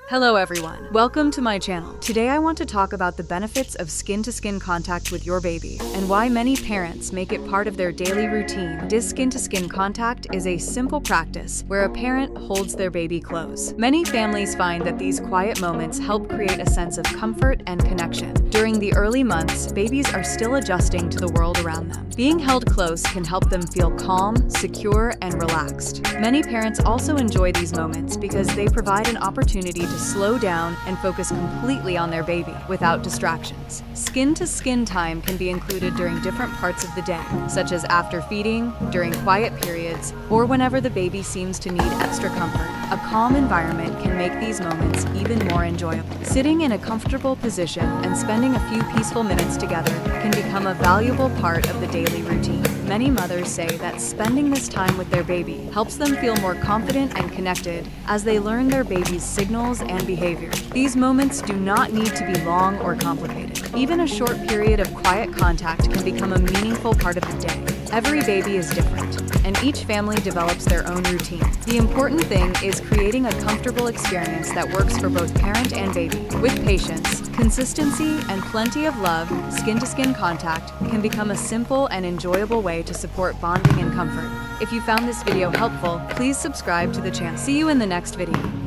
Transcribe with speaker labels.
Speaker 1: Hello everyone, welcome to my channel. Today I want to talk about the benefits of skin-to-skin contact with your baby and why many parents make it part of their daily routine. This skin-to-skin contact is a simple practice where a parent holds their baby close. Many families find that these quiet moments help create a sense of comfort and connection. During the early months, babies are still adjusting to the world around them. Being held close can help them feel calm, secure, and relaxed. Many parents also enjoy these moments because they provide an opportunity to slow down and focus completely on their baby without distractions. Skin-to-skin time can be included during different parts of the day, such as after feeding, during quiet periods, or whenever the baby seems to need extra comfort. A calm environment can make these moments even more enjoyable. Sitting in a comfortable position and spending a few peaceful minutes together can become a valuable part of the daily routine. Many mothers say that spending this time with their baby helps them feel more confident and connected as they learn their baby's signals and behavior. These moments do not need to be long or complicated. Even a short period of quiet contact can become a meaningful part of the day. Every baby is different, and each family develops their own routine. The important thing is creating a comfortable experience that works for both parent and baby. With patience, consistency, and plenty of love, skin-to-skin contact can become a simple and enjoyable way to support bonding and comfort. If you found this video helpful, please subscribe to the channel. See you in the next video.